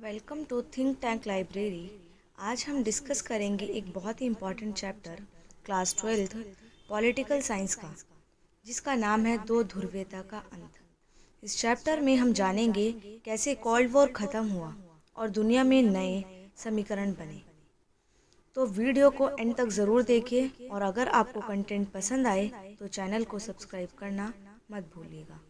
Welcome to think tank library. आज हम discuss करेंगे एक बहुत ही important chapter class 12th political science का, जिसका नाम है दो ध्रुवीयता का अंत। इस चैप्टर में हम जानेंगे कैसे कोल्ड वॉर ख़त्म हुआ और दुनिया में नए समीकरण बने। तो वीडियो को एंड तक ज़रूर देखिए और अगर आपको कंटेंट पसंद आए तो चैनल को सब्सक्राइब करना मत भूलिएगा।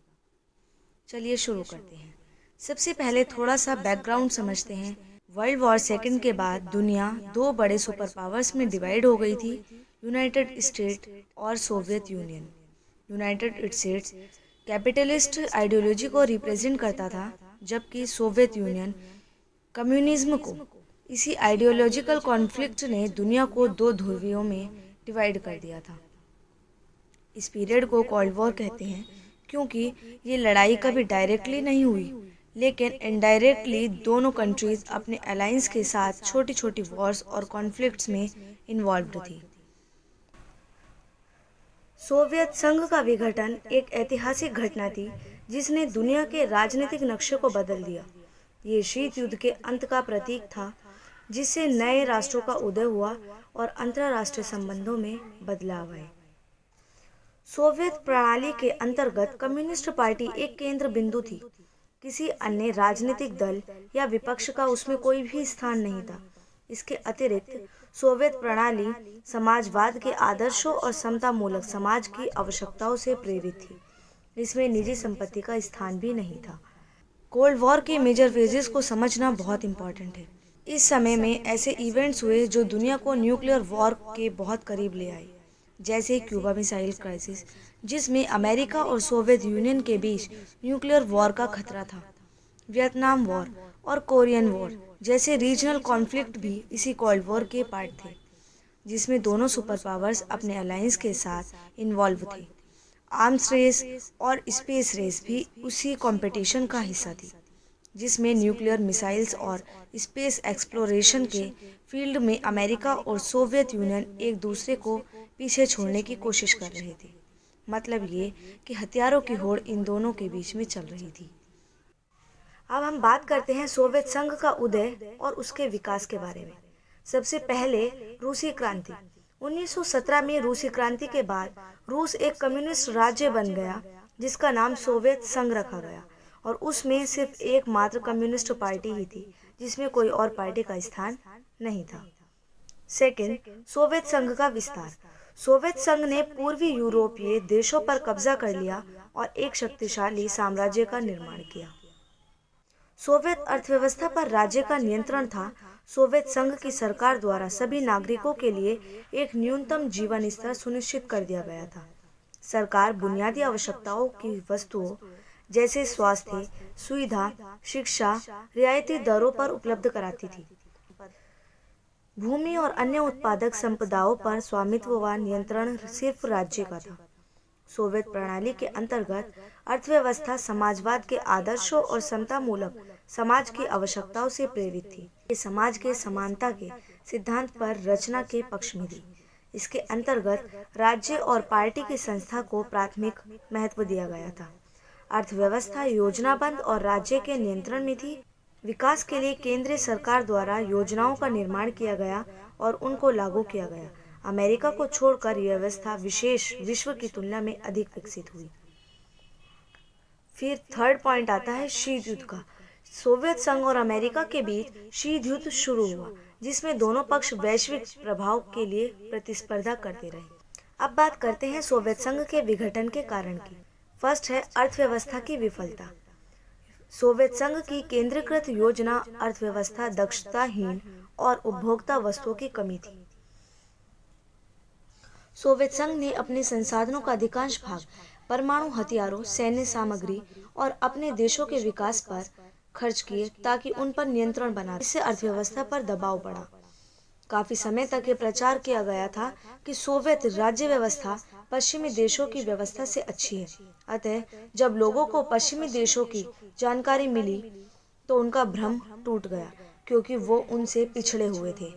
चलिए शुरू करते हैं। सबसे पहले थोड़ा सा बैकग्राउंड समझते हैं। वर्ल्ड वॉर सेकंड के बाद दुनिया दो बड़े सुपर पावर्स में डिवाइड हो गई थी, यूनाइटेड स्टेट और Soviet union. United states capitalist ideology को रिप्रेजेंट करता था, जबकि सोवियत यूनियन कम्युनिज्म को। इसी आइडियोलॉजिकल कॉन्फ्लिक्ट ने दुनिया को दो ध्रुवियों में डिवाइड कर दिया था। इस पीरियड को कोल्ड वॉर कहते हैं क्योंकि ये लड़ाई कभी डायरेक्टली नहीं हुई, लेकिन इनडायरेक्टली दोनों कंट्रीज अपने अलायंस के साथ छोटी छोटी वॉर्स और कॉन्फ्लिक्ट्स में इन्वॉल्व्ड थी। सोवियत संघ का विघटन एक ऐतिहासिक घटना थी जिसने दुनिया के राजनीतिक नक्शे को बदल दिया। ये शीत युद्ध के अंत का प्रतीक था, जिससे नए राष्ट्रों का उदय हुआ और अंतर्राष्ट्रीय संबंधों में बदलाव आए। सोवियत प्रणाली के अंतर्गत कम्युनिस्ट पार्टी एक केंद्र बिंदु थी। किसी अन्य राजनीतिक दल या विपक्ष का उसमें कोई भी स्थान नहीं था। इसके अतिरिक्त सोवियत प्रणाली समाजवाद के आदर्शों और समतामूलक समाज की आवश्यकताओं से प्रेरित थी। इसमें निजी संपत्ति का स्थान भी नहीं था। कोल्ड वॉर के मेजर फेजेस को समझना बहुत इम्पोर्टेंट है। इस समय में ऐसे इवेंट्स हुए जो दुनिया को न्यूक्लियर वॉर के बहुत करीब ले आए, जैसे क्यूबा मिसाइल क्राइसिस, जिसमें अमेरिका और सोवियत यूनियन के बीच न्यूक्लियर वॉर का खतरा था। वियतनाम वॉर और कोरियन वॉर जैसे रीजनल कॉन्फ्लिक्ट भी इसी कोल्ड वॉर के पार्ट थे, जिसमें दोनों सुपर पावर्स अपने अलायंस के साथ इन्वॉल्व थे। आर्म्स रेस और स्पेस रेस भी उसी कंपटीशन का हिस्सा थी, जिसमें न्यूक्लियर मिसाइल्स और स्पेस एक्सप्लोरेशन के फील्ड में अमेरिका और सोवियत यूनियन एक दूसरे को पीछे छोड़ने की कोशिश कर रहे थे। मतलब ये कि हथियारों की होड़ इन दोनों के बीच में चल रही थी। अब हम बात करते हैं सोवियत संघ का उदय और उसके विकास के बारे में। सबसे पहले रूसी क्रांति। 1917 में रूसी क्रांति के बाद रूस एक कम्युनिस्ट राज्य बन गया, जिसका नाम सोवियत संघ रखा गया, और उसमें सिर्फ एकमात्र कम्युनिस्ट पार्टी ही थी, जिसमें कोई और पार्टी का स्थान नहीं था। सेकंड, सोवियत संघ का विस्तार। सोवियत संघ ने पूर्वी यूरोपीय देशों पर कब्जा कर लिया और एक शक्तिशाली साम्राज्य का निर्माण किया। सोवियत अर्थव्यवस्था पर राज्य का नियंत्रण था। सोवियत संघ की सरकार द्वारा सभी नागरिकों के लिए एक न्यूनतम जीवन स्तर सुनिश्चित कर दिया गया था। सरकार बुनियादी आवश्यकताओं की वस्तुओं जैसे स्वास्थ्य सुविधा, शिक्षा रियायती दरों पर उपलब्ध कराती थी। भूमि और अन्य उत्पादक संपदाओं पर स्वामित्व व नियंत्रण सिर्फ राज्य का था। सोवियत प्रणाली के अंतर्गत अर्थव्यवस्था समाजवाद के आदर्शों और समतामूलक समाज की आवश्यकताओं से प्रेरित थी। ये समाज के समानता के सिद्धांत पर रचना के पक्ष में थी। इसके अंतर्गत राज्य और पार्टी की संस्था को प्राथमिक महत्व दिया गया था। अर्थव्यवस्था योजनाबद्ध और राज्य के नियंत्रण में थी। विकास के लिए केंद्रीय सरकार द्वारा योजनाओं का निर्माण किया गया और उनको लागू किया गया। अमेरिका को छोड़कर यह व्यवस्था विशेष विश्व की तुलना में अधिक विकसित हुई। फिर थर्ड पॉइंट आता है शीत युद्ध का। सोवियत संघ और अमेरिका के बीच शीत युद्ध शुरू हुआ, जिसमें दोनों पक्ष वैश्विक प्रभाव के लिए प्रतिस्पर्धा करते रहे। अब बात करते हैं सोवियत संघ के विघटन के कारण की। फर्स्ट है अर्थव्यवस्था की विफलता। सोवियत संघ की केंद्रीकृत योजना अर्थव्यवस्था दक्षताहीन और उपभोक्ता वस्तुओं की कमी थी। सोवियत संघ ने अपने संसाधनों का अधिकांश भाग परमाणु हथियारों, सैन्य सामग्री और अपने देशों के विकास पर खर्च किए ताकि उन पर नियंत्रण बना। इससे अर्थव्यवस्था पर दबाव पड़ा। काफी समय तक ये प्रचार किया गया था कि सोवियत राज्य व्यवस्था पश्चिमी देशों की व्यवस्था से अच्छी है। अतः जब लोगों को पश्चिमी देशों की जानकारी मिली तो उनका भ्रम टूट गया, क्योंकि वो उनसे पिछड़े हुए थे।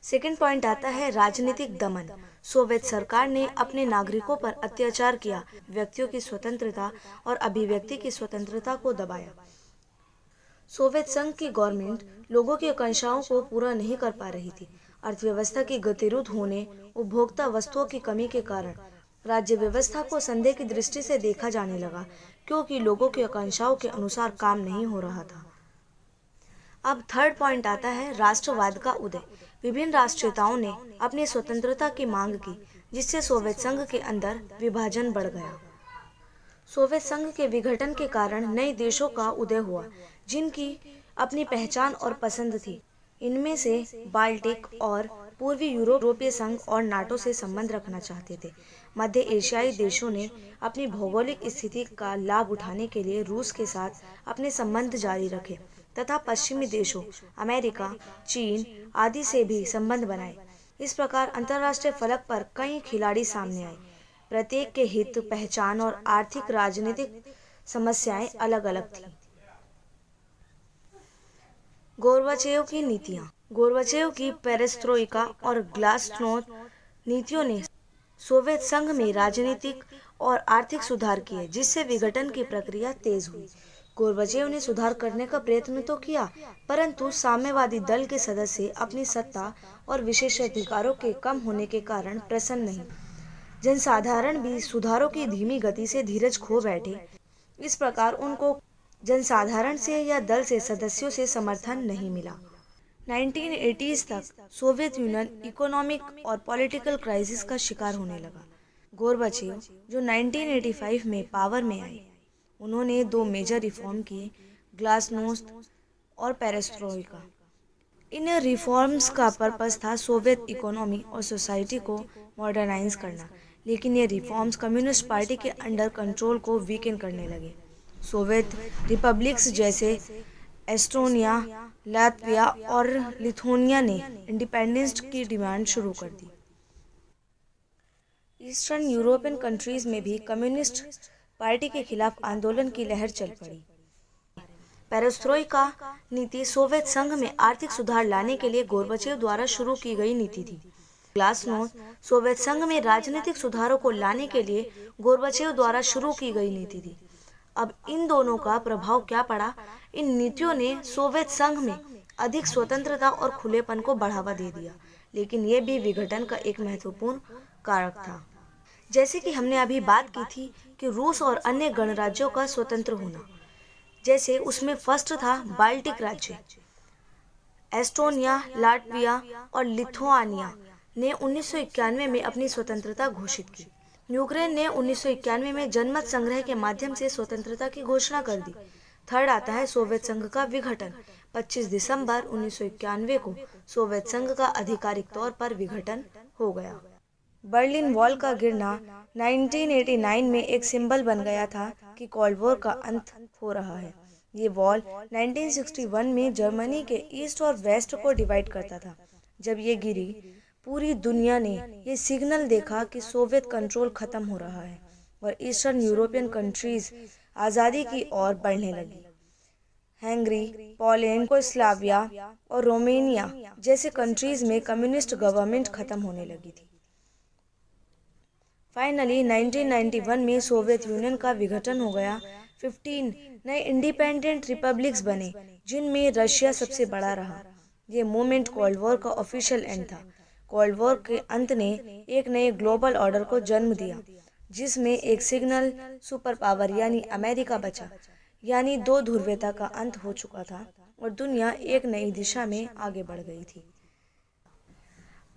सेकंड पॉइंट आता है राजनीतिक दमन। सोवियत सरकार ने अपने नागरिकों पर अत्याचार किया, व्यक्तियों की स्वतंत्रता और अभिव्यक्ति की स्वतंत्रता को दबाया। सोवियत संघ की गवर्नमेंट लोगों की आकांक्षाओं को पूरा नहीं कर पा रही थी। अर्थव्यवस्था की गतिरोध होने, उपभोक्ता वस्तुओं की कमी के कारण राज्य व्यवस्था को संदेह की दृष्टि से देखा जाने लगा, क्योंकि लोगों की आकांक्षाओं के अनुसार काम नहीं हो रहा था। अब थर्ड पॉइंट आता है राष्ट्रवाद का उदय। विभिन्न राष्ट्रीयताओं ने अपनी स्वतंत्रता की मांग की, जिससे सोवियत संघ के अंदर विभाजन बढ़ गया। सोवियत संघ के विघटन के कारण नए देशों का उदय हुआ, जिनकी अपनी पहचान और पसंद थी। इनमें से बाल्टिक और पूर्वी यूरोपीय संघ और नाटो से संबंध रखना चाहते थे। मध्य एशियाई देशों ने अपनी भौगोलिक स्थिति का लाभ उठाने के लिए रूस के साथ अपने संबंध जारी रखे तथा पश्चिमी देशों अमेरिका, चीन आदि से भी संबंध बनाए। इस प्रकार अंतर्राष्ट्रीय फलक पर कई खिलाड़ी सामने आए। प्रत्येक के हित, पहचान और आर्थिक राजनीतिक समस्याएं अलग अलग थीं। गोर्बाचेव की नीतियां। गोर्बाचेव की पेरेस्ट्रोइका और ग्लासनोस्ट नीतियों ने सोवियत संघ में राजनीतिक और आर्थिक सुधार किए, जिससे विघटन की प्रक्रिया तेज हुई। गोर्बाचेव ने सुधार करने का प्रयत्न तो किया, परंतु साम्यवादी दल के सदस्य अपनी सत्ता और विशेषाधिकारों के कम होने के कारण प्रसन्न नहीं। जनसाधारण भी सुधारों की धीमी गति से धीरज खो बैठे। इस प्रकार उनको जनसाधारण से या दल से सदस्यों से समर्थन नहीं मिला। 1980s तक सोवियत यूनियन इकोनॉमिक और पॉलिटिकल क्राइसिस का शिकार होने लगा। गोर्बाचेव, जो 1985 में पावर में आए, उन्होंने दो मेजर रिफॉर्म किए, ग्लासनोस्ट और पेरेस्ट्रोइका। इन रिफॉर्म्स का पर्पस था सोवियत इकोनॉमी और सोसाइटी को मॉडर्नाइज करना, लेकिन ये रिफॉर्म्स कम्युनिस्ट पार्टी के अंडर कंट्रोल को वीकन करने लगे। सोवियत रिपब्लिक्स जैसे एस्टोनिया, लातविया और लिथुआनिया ने इंडिपेंडेंस की डिमांड शुरू कर दी। ईस्टर्न यूरोपियन कंट्रीज में भी कम्युनिस्ट पार्टी के खिलाफ आंदोलन की लहर चल पड़ी। पेरेस्ट्रोइका नीति सोवियत संघ में आर्थिक सुधार लाने के लिए गोर्बाचेव द्वारा शुरू की गई नीति थी। ग्लासनोस्ट सोवियत संघ में राजनीतिक सुधारों को लाने के लिए गोर्बाचेव द्वारा शुरू की गई नीति थी। अब इन दोनों का प्रभाव क्या पड़ा? इन नीतियों ने सोवियत संघ में अधिक स्वतंत्रता और खुलेपन को बढ़ावा दे दिया, लेकिन यह भी विघटन का एक महत्वपूर्ण कारक था। जैसे कि हमने अभी बात की थी कि रूस और अन्य गणराज्यों का स्वतंत्र होना, जैसे उसमें फर्स्ट था बाल्टिक राज्य। एस्टोनिया, लातविया और लिथुआनिया ने 1991 में अपनी स्वतंत्रता घोषित की। यूक्रेन ने 1991 में जनमत संग्रह के माध्यम से स्वतंत्रता की घोषणा कर दी। थर्ड आता है सोवियत संघ का विघटन। 25 दिसंबर 1991 को सोवियत संघ का आधिकारिक तौर पर विघटन हो गया। बर्लिन वॉल का गिरना 1989 में एक सिंबल बन गया था कि कोल्ड वॉर का अंत हो रहा है। ये वॉल 1961 में जर्मनी के ईस्ट और वेस्ट को डिवाइड करता था। जब ये गिरी, पूरी दुनिया ने ये सिग्नल देखा कि सोवियत कंट्रोल खत्म हो रहा है और ईस्टर्न यूरोपियन कंट्रीज आज़ादी की ओर बढ़ने लगी। हंगरी, पोलैंड, यूगोस्लाविया और रोमानिया जैसे कंट्रीज में कम्युनिस्ट गवर्नमेंट खत्म होने लगी थी। फाइनली 1991 में सोवियत यूनियन का विघटन हो गया। 15 नए इंडिपेंडेंट रिपब्लिक्स बने, जिनमें रशिया सबसे बड़ा रहा। ये मूवमेंट कोल्ड वॉर का ऑफिशियल एंड था। कोल्ड वॉर के अंत ने एक नए ग्लोबल ऑर्डर को जन्म दिया, जिसमें एक सिग्नल सुपर पावर यानी अमेरिका बचा। यानी दो ध्रुवीयता का अंत हो चुका था और दुनिया एक नई दिशा में आगे बढ़ गई थी।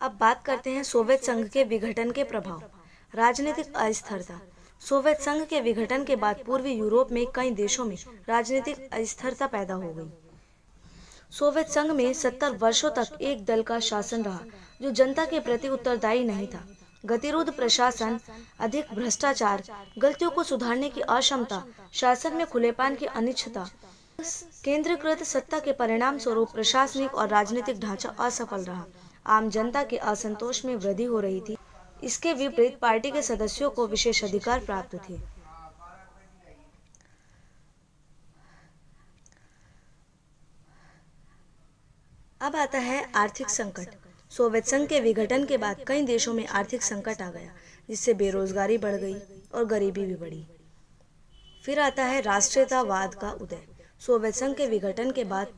अब बात करते हैं सोवियत संघ के विघटन के प्रभाव। राजनीतिक अस्थिरता। सोवियत संघ के विघटन के बाद पूर्वी यूरोप में कई देशों में राजनीतिक अस्थिरता पैदा हो गई। सोवियत संघ में 70 वर्षों तक एक दल का शासन रहा, जो जनता के प्रति उत्तरदायी नहीं था। गतिरोध प्रशासन, अधिक भ्रष्टाचार, गलतियों को सुधारने की अक्षमता, शासन में खुलेपन की अनिश्चितता, केंद्रीकृत सत्ता के परिणाम स्वरूप प्रशासनिक और राजनीतिक ढांचा असफल रहा। आम जनता के असंतोष में वृद्धि हो रही थी। इसके विपरीत पार्टी के सदस्यों को विशेषाधिकार प्राप्त थे। अब आता है आर्थिक संकट। सोवियत संघ के विघटन के बाद कई देशों में आर्थिक संकट आ गया, जिससे बेरोजगारी बढ़ गई और गरीबी भी बढ़ी। फिर आता है राष्ट्रीयतावाद का उदय। सोवियत संघ के विघटन के बाद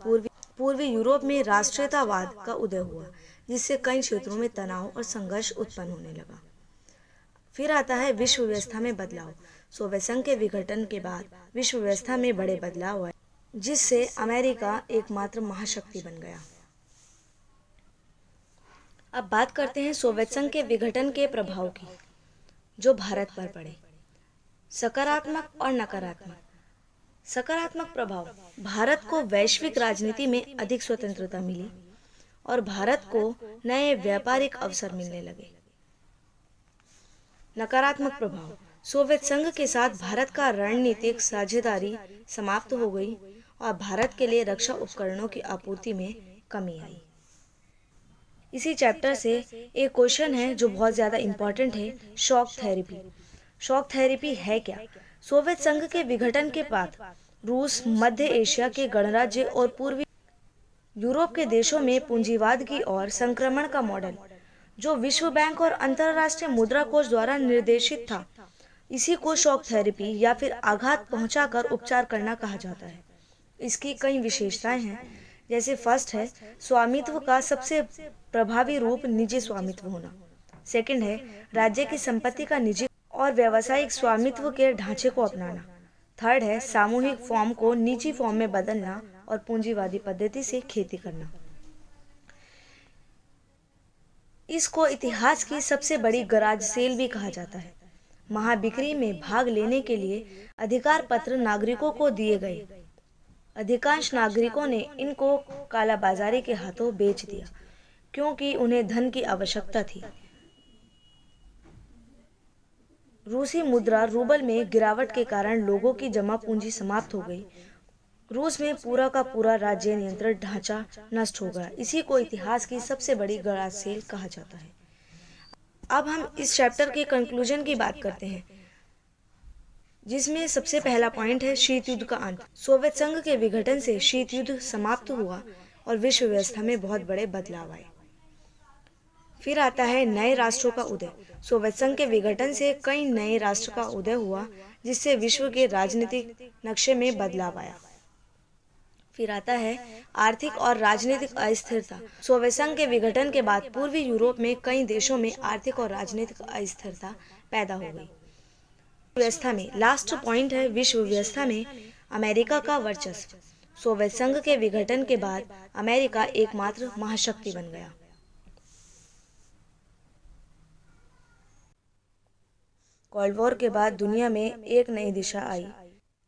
पूर्वी यूरोप में राष्ट्रीयतावाद का उदय हुआ, जिससे कई क्षेत्रों में तनाव और संघर्ष उत्पन्न होने लगा। फिर आता है विश्व व्यवस्था में बदलाव। सोवियत संघ के विघटन के बाद विश्व व्यवस्था में बड़े बदलाव आए, जिससे अमेरिका एकमात्र महाशक्ति बन गया। अब बात करते हैं सोवियत संघ के विघटन के प्रभाव की, जो भारत पर पड़े। सकारात्मक और नकारात्मक। सकारात्मक प्रभाव, भारत को वैश्विक राजनीति में अधिक स्वतंत्रता मिली और भारत को नए व्यापारिक अवसर मिलने लगे। नकारात्मक प्रभाव, सोवियत संघ के साथ भारत का रणनीतिक साझेदारी समाप्त हो गई और भारत के लिए रक्षा उपकरणों की आपूर्ति में कमी आई। इसी चैप्टर से एक क्वेश्चन है जो बहुत ज़्यादा इम्पॉर्टेंट है, शॉक थेरेपी। शॉक थेरेपी है क्या? सोवियत संघ के विघटन के बाद रूस, मध्य एशिया के गणराज्य और पूर्वी यूरोप के देशों में पूंजीवाद की ओर संक्रमण का मॉडल, जो विश्व बैंक और अंतर्राष्ट्रीय मुद्रा कोष द्वारा निर्देशित था, इसी को शॉक थेरेपी या फिर आघात पहुंचाकर उपचार करना कहा जाता है। इसकी कई विशेषताएं हैं, जैसे फर्स्ट है स्वामित्व का सबसे प्रभावी रूप निजी स्वामित्व होना। सेकंड है राज्य की संपत्ति का निजी और व्यावसायिक स्वामित्व के ढांचे को अपनाना। थर्ड है सामूहिक फॉर्म को निजी फॉर्म में बदलना और पूंजीवादी पद्धति से खेती करना। इसको इतिहास की सबसे बड़ी गराज सेल भी कहा जाता है। महाबिक्री में भाग लेने के लिए अधिकार पत्र नागरिकों को दिए गए। अधिकांश नागरिकों ने इनको कालाबाजारी के हाथों बेच दिया, क्योंकि उन्हें धन की आवश्यकता थी। रूसी मुद्रा रूबल में गिरावट के कारण लोगों की जमा पूंजी समाप्त हो गई। रूस में पूरा का पूरा राज्य नियंत्रण ढांचा नष्ट हो गया। इसी को इतिहास की सबसे बड़ी गराज सेल कहा जाता है। अब हम इस चैप्टर के कंक्लूजन की बात करते हैं, जिसमें सबसे पहला पॉइंट है शीत युद्ध का अंत। सोवियत संघ के विघटन से शीत युद्ध समाप्त हुआ और विश्व व्यवस्था में बहुत बड़े बदलाव आए। फिर आता है नए राष्ट्रों का उदय। सोवियत संघ के विघटन से कई नए राष्ट्र का उदय हुआ, जिससे विश्व के राजनीतिक नक्शे में बदलाव आया। फिर आता है आर्थिक और राजनीतिक अस्थिरता। सोवियत संघ के विघटन के बाद पूर्वी यूरोप में कई देशों में आर्थिक और राजनीतिक अस्थिरता पैदा हो गई। व्यवस्था में लास्ट पॉइंट है विश्व व्यवस्था में अमेरिका का वर्चस्व। सोवियत संघ के विघटन के बाद अमेरिका एकमात्र महाशक्ति बन गया। कोल्ड वॉर के बाद दुनिया में एक नई दिशा आई।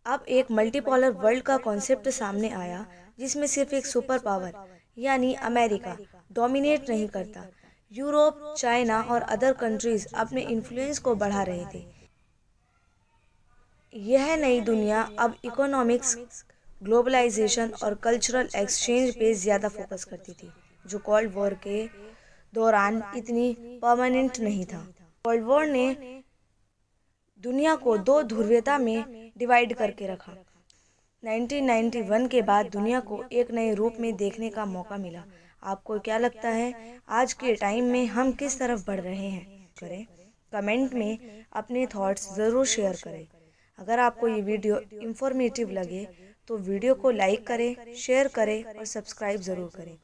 अब एक मल्टीपोलर वर्ल्ड का कॉन्सेप्ट सामने आया, जिसमें सिर्फ एक सुपर पावर यानी अमेरिका डोमिनेट नहीं करता। यूरोप, चाइना और अदर कंट्रीज अपने इन्फ्लुएंस को बढ़ा रहे थे। यह नई दुनिया अब इकोनॉमिक्स, ग्लोबलाइजेशन और कल्चरल एक्सचेंज पे ज़्यादा फोकस करती थी, जो कोल्ड वॉर के दौरान इतनी परमानेंट नहीं था। कोल्ड वॉर ने दुनिया को दो ध्रुवीयता में डिवाइड करके रखा। 1991 के बाद दुनिया को एक नए रूप में देखने का मौका मिला। आपको क्या लगता है आज के टाइम में हम किस तरफ बढ़ रहे हैं? करें कमेंट में अपने थॉट्स ज़रूर शेयर करें। अगर आपको ये वीडियो इंफॉर्मेटिव लगे तो वीडियो को लाइक करें, शेयर करें और सब्सक्राइब ज़रूर करें।